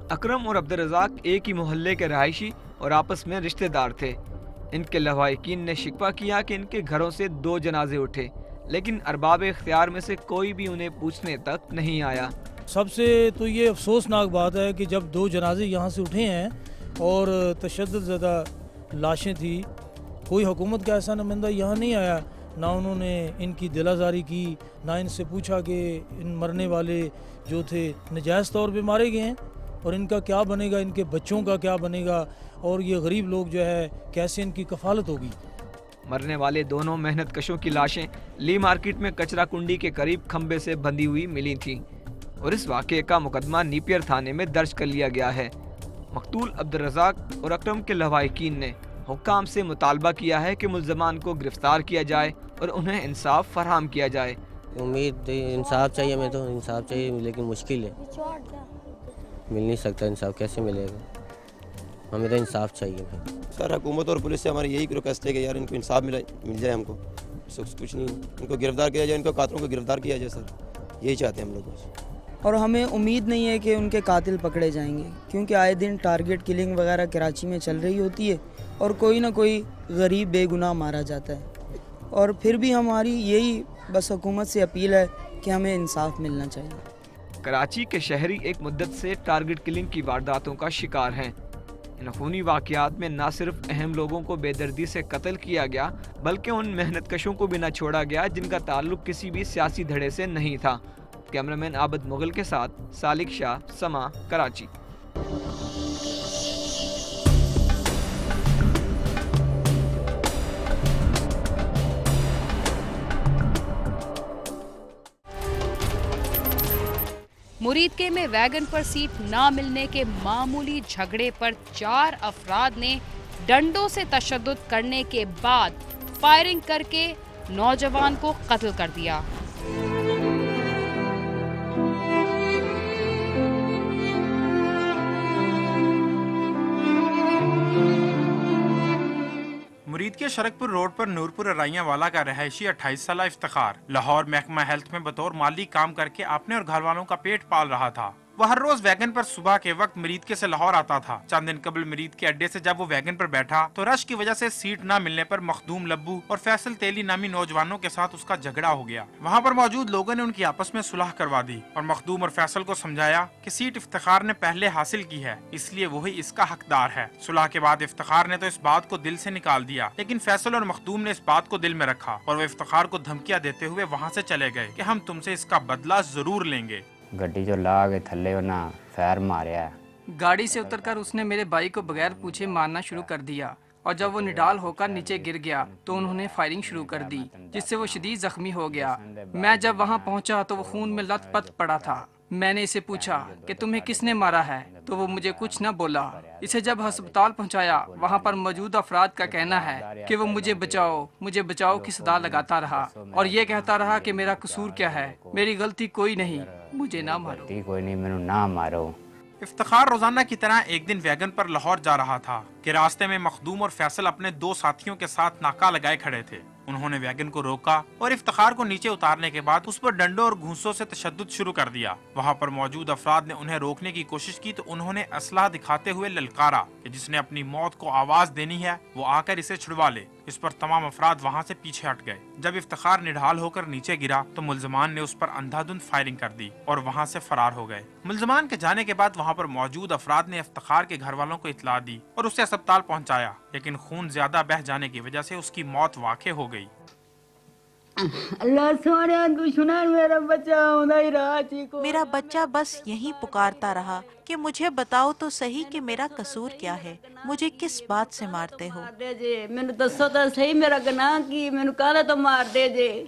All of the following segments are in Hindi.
अकरम और अब्दुल रज़ाक एक ही मोहल्ले के रहायशी और आपस में रिश्तेदार थे। इनके लवाहिकीन ने शिकवा किया कि इनके घरों से 2 जनाजे उठे, लेकिन अरबाब इख्तियार में से कोई भी उन्हें पूछने तक नहीं आया। सबसे तो ये अफसोसनाक बात है कि जब 2 जनाजे यहाँ से उठे हैं और तशद्दुद ज़्यादा लाशें थी, कोई हुकूमत का ऐसा नुमाइंदा यहाँ नहीं आया, ना उन्होंने इनकी दिलाजारी की, ना इनसे पूछा कि इन मरने वाले जो थे नजायज़ तौर पे मारे गए हैं और इनका क्या बनेगा, इनके बच्चों का क्या बनेगा और ये गरीब लोग जो है कैसे इनकी कफालत होगी। मरने वाले दोनों मेहनत कशों की लाशें ली मार्केट में कचरा कुंडी के करीब खंबे से बंधी हुई मिली थीं और इस वाक़े का मुकदमा नीपियर थाने में दर्ज कर लिया गया है। मकतूल अब्दुल रज़ाक और अकरम के लवाहिकीन ने हुक्काम से मुतालबा किया है कि मुल्ज़मान को गिरफ्तार किया जाए और उन्हें इंसाफ फराहम किया जाए। उम्मीद इंसाफ चाहिए, हमें तो इंसाफ चाहिए, लेकिन मुश्किल है, मिल नहीं सकता इंसाफ, कैसे मिलेगा, हमें तो इंसाफ चाहिए भाई। सर हुकूमत और पुलिस से हमारी यही रिक्वेस्ट है कि यार इनको इंसाफ मिल जाए, हमको कुछ नहीं, इनको गिरफ्तार किया जाए, इनको कातिलों को गिरफ्तार किया जाए, सर यही चाहते हैं हम लोग। और हमें उम्मीद नहीं है कि उनके कातिल पकड़े जाएंगे, क्योंकि आए दिन टारगेट किलिंग वगैरह कराची में चल रही होती है और कोई ना कोई गरीब बेगुनाह मारा जाता है। और फिर भी हमारी यही बस हुकूमत से अपील है कि हमें इंसाफ मिलना चाहिए। कराची के शहरी एक मुद्दत से टारगेट किलिंग की वारदातों का शिकार हैं। इन खूनी वाक़यात में न सिर्फ अहम लोगों को बेदर्दी से कत्ल किया गया, बल्कि उन मेहनत कशों को भी न छोड़ा गया जिनका ताल्लुक किसी भी सियासी धड़े से नहीं था। कैमरामैन आबिद मुगल के साथ सालिक शाह, समा, कराची। मुरीदके में वैगन पर सीट ना मिलने के मामूली झगड़े पर 4 अफराद ने डंडों से तशद्दुद करने के बाद फायरिंग करके नौजवान को कत्ल कर दिया। मुरीद के शरकपुर रोड पर नूरपुर अराइयां वाला का रहायशी 28 साल इफ्तिखार लाहौर महकमा हेल्थ में बतौर माली काम करके अपने और घर वालों का पेट पाल रहा था। वह हर रोज वैगन पर सुबह के वक्त मरीदके से लाहौर आता था। चंद दिन कबल मरीद के अड्डे से जब वो वैगन पर बैठा तो रश की वजह से सीट न मिलने पर मखदूम लब्बू और फैसल तेली नामी नौजवानों के साथ उसका झगड़ा हो गया। वहाँ पर मौजूद लोगों ने उनकी आपस में सुलह करवा दी और मखदूम और फैसल को समझाया कि सीट इफ्तिखार ने पहले हासिल की है, इसलिए वही इसका हकदार है। सुलह के बाद इफ्तिखार ने तो इस बात को दिल से निकाल दिया, लेकिन फैसल और मखदूम ने इस बात को दिल में रखा और वो इफ्तिखार को धमकियाँ देते हुए वहाँ से चले गए कि हम तुमसे इसका बदला जरूर लेंगे। गड्डी जो ला के थल्ले ना फैर मारा है। गाड़ी से उतरकर उसने मेरे भाई को बगैर पूछे मारना शुरू कर दिया और जब वो निडाल होकर नीचे गिर गया तो उन्होंने फायरिंग शुरू कर दी, जिससे वो शदीद जख्मी हो गया। मैं जब वहाँ पहुँचा तो वो खून में लथपथ पड़ा था। मैंने इसे पूछा कि तुम्हें किसने मारा है, तो वो मुझे कुछ न बोला। इसे जब अस्पताल पहुंचाया, वहां पर मौजूद अफराद का कहना है कि वो मुझे बचाओ की सदा लगाता रहा और ये कहता रहा कि मेरा कसूर क्या है, मेरी गलती कोई नहीं, मुझे ना मारो। कोई नहीं, मैंने ना मारो। इफ्तिखार रोजाना की तरह एक दिन वैगन पर लाहौर जा रहा था कि रास्ते में मखदूम और फैसल अपने 2 साथियों के साथ नाका लगाए खड़े थे। उन्होंने वैगन को रोका और इफ्तिखार को नीचे उतारने के बाद उस पर डंडों और घूंसों से तशद्दुद शुरू कर दिया। वहां पर मौजूद अफराद ने उन्हें रोकने की कोशिश की तो उन्होंने असलाह दिखाते हुए ललकारा कि जिसने अपनी मौत को आवाज देनी है वो आकर इसे छुड़वा ले। इस पर तमाम अफराद वहां से पीछे हट गए। जब इफ्तिखार निढाल होकर नीचे गिरा तो मुल्जमान ने उस पर अंधाधुंध फायरिंग कर दी और वहां से फरार हो गए। मुल्जमान के जाने के बाद वहां पर मौजूद अफराद ने इफ्तिखार के घर वालों को इतला दी और उसे अस्पताल पहुंचाया, लेकिन खून ज्यादा बह जाने की वजह से उसकी मौत वाक़ई हो गई। अल्लाह सोनिया दुश्मन मेरा बच्चा बस यही पुकारता रहा कि मुझे बताओ तो सही कि मेरा कसूर क्या है, मुझे किस बात से मारते हो। मैंने दसो तो सही मेरा गुनाह की, मैंने कहा तो मार दे जे।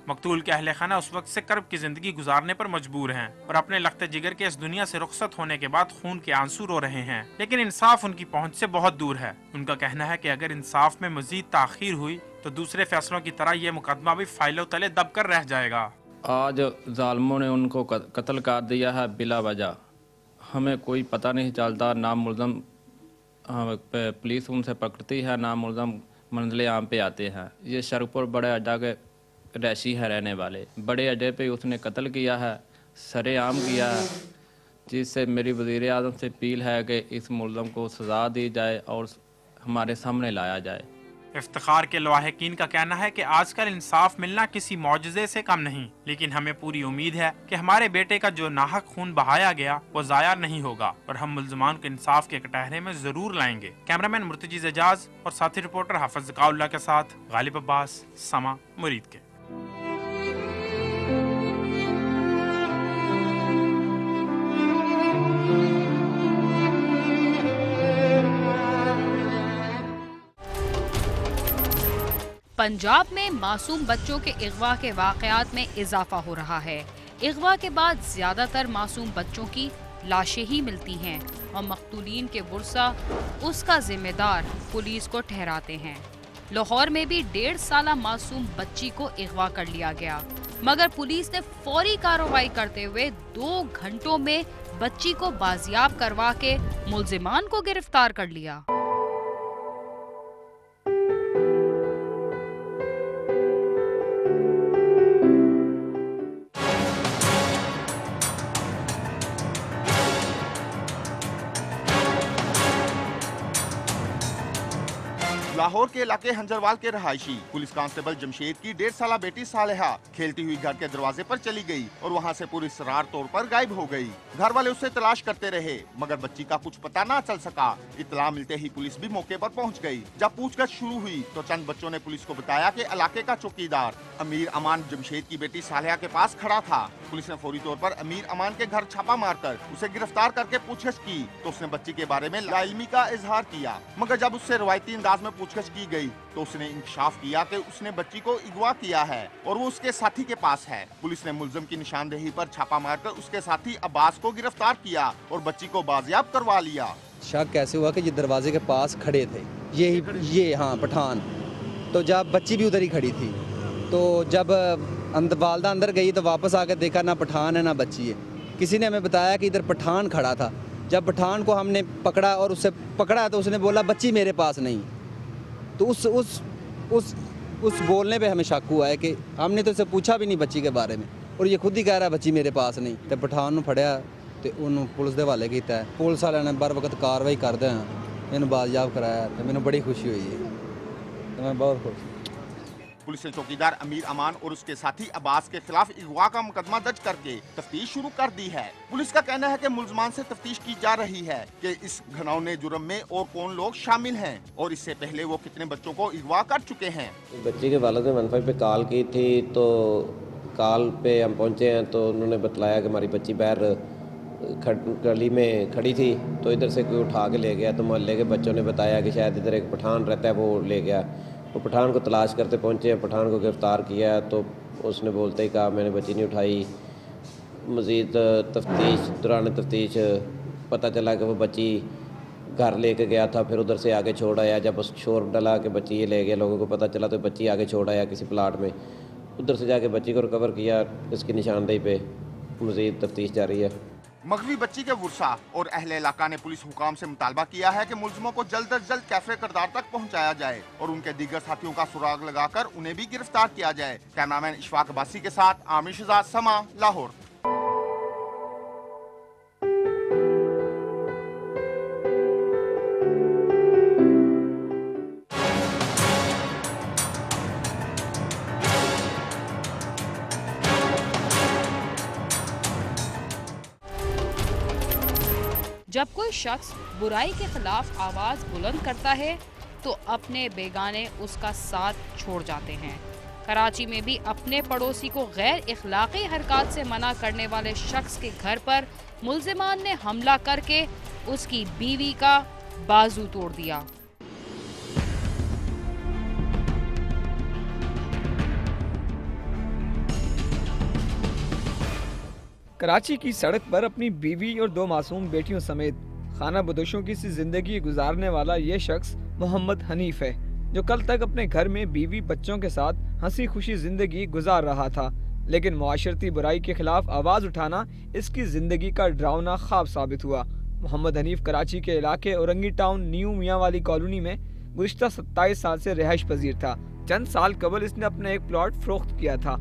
मकतूल के अहले खाना उस वक्त से कर्ब की जिंदगी गुजारने पर मजबूर हैं और अपने लख्ते जिगर के इस दुनिया से रुखसत होने के बाद खून के आंसू रो रहे हैं, लेकिन इंसाफ उनकी पहुंच से बहुत दूर है। उनका कहना है कि अगर इंसाफ में मजीद ताखीर हुई तो दूसरे फैसलों की तरह ये मुकदमा भी फाइलों तले दब कर रह जाएगा। आज जालिमों ने उनको कत्ल कर दिया है बिला वजह, हमें कोई पता नहीं चलता, ना मुल्ज़म पुलिस उनसे पकड़ती है, ना मुल्ज़म मंजिल आम पे आते हैं। ये शरकपुर बड़े अड्डा के रैशी है रहने वाले, बड़े अड्डे पे उसने कत्ल किया है, सरेआम किया है, जिससे मेरी वज़ीर आज़म से अपील है कि इस मुल्ज़म को सज़ा दी जाए और हमारे सामने लाया जाए। इफ्तिखार के लवाहिकीन का कहना है कि आजकल इंसाफ मिलना किसी मौजज़े से कम नहीं, लेकिन हमें पूरी उम्मीद है कि हमारे बेटे का जो नाहक खून बहाया गया वो ज़ाया नहीं होगा और हम मुल्ज़मान को इंसाफ के कटहरे में ज़रूर लाएंगे। कैमरामैन मुर्तज़ी एजाज और साथी रिपोर्टर हाफिज़ ज़काउल्लाह के साथ गालिब अब्बास, समा, मुरीद के। पंजाब में मासूम बच्चों के अगवा के वाक़यात में इजाफा हो रहा है। अगवा के बाद ज्यादातर मासूम बच्चों की लाशें ही मिलती हैं और मकतूलीन के वर्सा उसका जिम्मेदार पुलिस को ठहराते हैं। लाहौर में भी 1.5 साला मासूम बच्ची को अगवा कर लिया गया, मगर पुलिस ने फौरी कार्रवाई करते हुए 2 घंटों में बच्ची को बाजियाब करवा के मुल्जिमान को गिरफ्तार कर लिया। लाहौर के इलाके हंजरवाल के रहायशी पुलिस कांस्टेबल जमशेद की 1.5 साला बेटी सालेहा खेलती हुई घर के दरवाजे पर चली गई और वहां से पूरी सरार तौर पर गायब हो गई। घर वाले उसे तलाश करते रहे मगर बच्ची का कुछ पता ना चल सका। इत्तला मिलते ही पुलिस भी मौके पर पहुंच गई। जब पूछताछ शुरू हुई तो चंद बच्चों ने पुलिस को बताया कि इलाके का चौकीदार अमीर अमान जमशेद की बेटी सालेहा के पास खड़ा था। पुलिस ने फौरी तौर पर अमीर अमान के घर छापा मारकर उसे गिरफ्तार करके पूछताछ की तो उसने बच्ची के बारे में लाइल्मी का इजहार किया, मगर जब उससे रवायती अंदाज में पूछताछ की गई तो उसने इंकशाफ किया कि उसने बच्ची को अगवा किया है और वो उसके साथी के पास है। पुलिस ने मुल्जिम की निशानदेही पर छापा मारकर उसके साथी अब्बास को गिरफ्तार किया और बच्ची को बाजियाब करवा लिया। शक कैसे हुआ कि ये दरवाजे के पास खड़े थे, ये हाँ पठान, तो जब बच्ची भी उधर ही खड़ी थी तो जब वालदा अंदर गई तो वापस आकर देखा ना पठान है ना बच्ची है। किसी ने हमें बताया कि इधर पठान खड़ा था। जब पठान को हमने पकड़ा और उससे पकड़ा तो उसने बोला बच्ची मेरे पास नहीं। तो उस बोलने पे हमें शक हुआ है कि हमने तो उसे पूछा भी नहीं बच्ची के बारे में और ये खुद ही कह रहा है बच्ची मेरे पास नहीं। तो पठान फड़िया तो उन्होंने पुलिस के हवाले किया है। पुलिस वाले ने बर वक्त कार्रवाई करते हैं इन बाजियाब कराया तो मैंने बड़ी खुशी हुई है, तो मैं बहुत खुश। पुलिस ने चौकीदार अमीर अमान और उसके साथी अब्बास के खिलाफ अगवा का मुकदमा दर्ज करके तफ्तीश शुरू कर दी है। पुलिस का कहना है कि मुल्जमान से तफ्तीश की जा रही है कि इस घिनौने जुर्म में और कौन लोग शामिल हैं और इससे पहले वो कितने बच्चों को अगवा कर चुके हैं। बच्ची के वालिद ने 15 पे कॉल की थी तो कॉल पे हम पहुंचे हैं तो उन्होंने बतलाया कि हमारी बच्ची बाहर गली में खड़ी थी तो इधर से कोई उठा के ले गया। तो मोहल्ले के बच्चों ने बताया कि शायद इधर एक पठान रहता है, वो ले गया। वो पठान को तलाश करते पहुंचे हैं, पठान को गिरफ़्तार किया तो उसने बोलते ही कहा मैंने बच्ची नहीं उठाई। मज़ीद दौरान तफ्तीश पता चला कि वो बच्ची घर लेके गया था, फिर उधर से आगे छोड़ आया। जब उस शोर डला कि बच्ची ये ले गया, लोगों को पता चला तो बच्ची आगे छोड़ आया किसी प्लाट में। उधर से जाके बच्ची को रिकवर किया। इसकी निशानदेही पे मज़ीद तफ्तीश जारी है। मगवी बच्ची के वर्सा और अहले इलाका ने पुलिस हुकाम से मुतालबा किया है कि मुल्जिमों को जल्द अज जल्द कैफे किरदार तक पहुंचाया जाए और उनके दीगर साथियों का सुराग लगाकर उन्हें भी गिरफ्तार किया जाए। कैमरामैन इशफाक अब्बासी के साथ आमिर शहजाद, समा, लाहौर। जब कोई शख्स बुराई के खिलाफ आवाज बुलंद करता है तो अपने बेगाने उसका साथ छोड़ जाते हैं। कराची में भी अपने पड़ोसी को गैर इखलाकी हरकत से मना करने वाले शख्स के घर पर मुल्जिमान ने हमला करके उसकी बीवी का बाजू तोड़ दिया। कराची की सड़क पर अपनी बीवी और 2 मासूम बेटियों समेत खाना बदोशों की सी जिंदगी गुजारने वाला ये शख्स मोहम्मद हनीफ है, जो कल तक अपने घर में बीवी बच्चों के साथ हंसी खुशी जिंदगी गुजार रहा था। लेकिन मुआशरती बुराई के खिलाफ आवाज उठाना इसकी जिंदगी का डरावना ख्वाब साबित हुआ। मोहम्मद हनीफ कराची के इलाके औरंगी टाउन न्यू मियाँ वाली कॉलोनी में गुज़िश्ता 27 साल से रिहाइश पजीर था। चंद साल कबल इसने अपना एक प्लॉट फरोख्त किया था,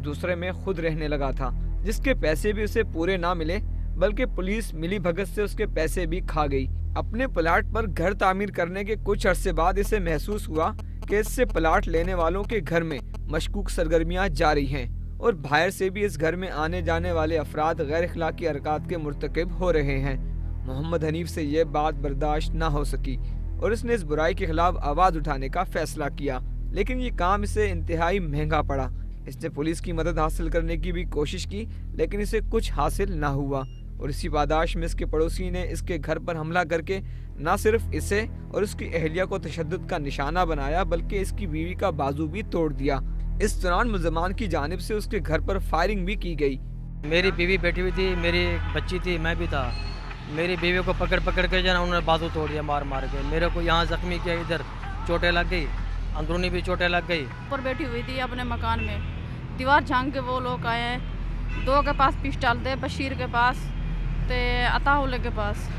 दूसरे में खुद रहने लगा था, जिसके पैसे भी उसे पूरे ना मिले बल्कि पुलिस मिली भगत से उसके पैसे भी खा गई। अपने प्लाट पर घर तामीर करने के कुछ अरसे बाद इसे महसूस हुआ कि इससे प्लाट लेने वालों के घर में मशकूक सरगर्मियां जारी हैं और बाहर से भी इस घर में आने जाने वाले अफराद गैर इखलाकी हरकत के मुर्तकिब हो रहे हैं। मोहम्मद हनीफ से यह बात बर्दाश्त न हो सकी और इसने इस बुराई के खिलाफ आवाज उठाने का फैसला किया, लेकिन ये काम इसे इंतहाई महंगा पड़ा। इसने पुलिस की मदद हासिल करने की भी कोशिश की, लेकिन इसे कुछ हासिल न हुआ और इसी पादाश में इसके पड़ोसी ने इसके घर पर हमला करके न सिर्फ इसे और उसकी अहलिया को तशद्दुद का निशाना बनाया, बल्कि इसकी बीवी का बाजू भी तोड़ दिया। इस दौरान मुल्ज़िमान की जानिब से उसके घर पर फायरिंग भी की गई। मेरी बीवी बैठी हुई थी, मेरी बच्ची थी, मैं भी था। मेरी बीवी को पकड़ के जो ना उन्होंने बाजू तोड़ दिया मार के। मेरे को यहाँ जख्मी किया, इधर चोटें लग गई, अंदरूनी भी चोटें लग गई। ऊपर बैठी हुई थी अपने मकान में, दीवार झांक के वो लोग आए हैं। दो के पास पिस्टल थे, बशीर के पास ते अताउल्ला के पास,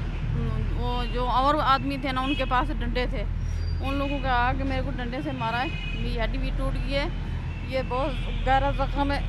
वो जो और आदमी थे ना उनके पास डंडे थे। उन लोगों का आके मेरे को डंडे से मारा है, मेरी हड्डी भी टूट गई है, ये बहुत गहरा जख्म है।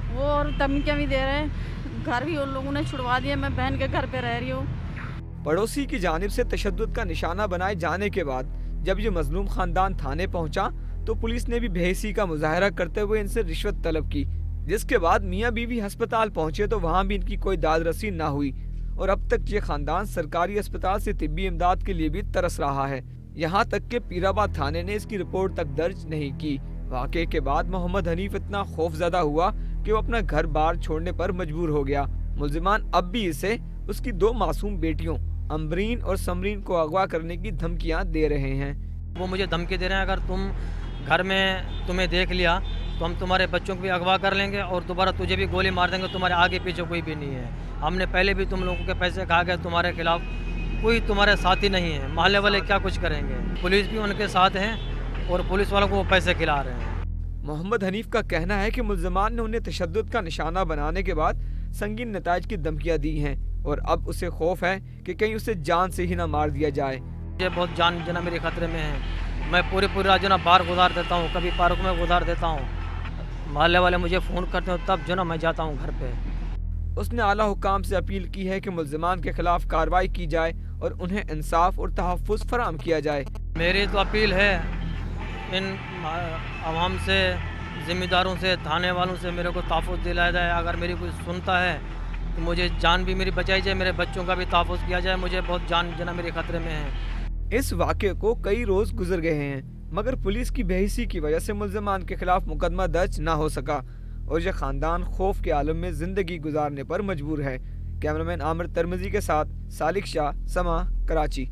वो और धमकियाँ भी दे रहे हैं, घर भी उन लोगों ने छुड़वा दिया। मैं बहन के घर पे रह रही हूँ। पड़ोसी की जानिब से तशद्दुद का निशाना बनाए जाने के बाद जब ये मजलूम खानदान थाने पहुंचा तो पुलिस ने भी बेहिसी का मुजाहरा करते हुए इनसे रिश्वत तलब की, जिसके बाद मियाँ बीवी अस्पताल पहुंचे तो वहाँ भी इनकी कोई दाद रसी न हुई और अब तक ये खानदान सरकारी अस्पताल से तिब्बी इमदाद के लिए भी तरस रहा है। यहाँ तक के पीराबाद थाने ने इसकी रिपोर्ट तक दर्ज नहीं की। वाक़े के बाद मोहम्मद हनीफ इतना खौफजदा हुआ कि वो अपना घर बार छोड़ने पर मजबूर हो गया। मुल्जिमान अब भी इसे उसकी दो मासूम बेटियों अम्बरीन और समरीन को अगवा करने की धमकियां दे रहे हैं। वो मुझे धमकी दे रहे हैं, अगर तुम घर में तुम्हें देख लिया तो हम तुम्हारे बच्चों को भी अगवा कर लेंगे और दोबारा तुझे भी गोली मार देंगे, तुम्हारे आगे पीछे कोई भी नहीं है। हमने पहले भी तुम लोगों के पैसे खा गए, तुम्हारे खिलाफ कोई तुम्हारे साथी नहीं है। मोहल्ले वाले क्या कुछ करेंगे, पुलिस भी उनके साथ है और पुलिस वालों को वो पैसे खिला रहे हैं। मोहम्मद हनीफ का कहना है कि मुल्ज़िमान ने उन्हें तशद्दुद का निशाना बनाने के बाद संगीन नताइज की धमकियां दी हैं और अब उसे खौफ है कि कहीं उसे जान से ही ना मार दिया जाए। मुझे बहुत जान जना मेरे खतरे में है। मैं पूरी रात जो ना बाहर गुजार देता हूँ, कभी पार्क में गुजार देता हूँ। मोहल्ले वाले मुझे फ़ोन करते हैं तब जो ना मैं जाता हूँ घर पे। उसने आला हुकाम से अपील की है कि मुल्ज़िमान के खिलाफ कार्रवाई की जाए और उन्हें इंसाफ और तहफ़्फ़ुज़ फराहम किया जाए। मेरी तो अपील है इन आवाम से, ज़िम्मेदारों से, थाने वालों से मेरे को तहफ़्फ़ुज़ दिलाया जाए। अगर मेरी कोई सुनता है तो मुझे जान भी मेरी बचाई जाए, मेरे बच्चों का भी तहफ़्फ़ुज़ किया जाए। मुझे बहुत जान जना मेरे खतरे में है। इस वाक़े को कई रोज़ गुजर गए हैं मगर पुलिस की बेहिसी की वजह से मुल्ज़िमान के खिलाफ मुकदमा दर्ज ना हो सका और यह ख़ानदान खौफ के आलम में ज़िंदगी गुजारने पर मजबूर है। कैमरामैन आमिर तरमजी के साथ सालिक शाह, समा, कराची।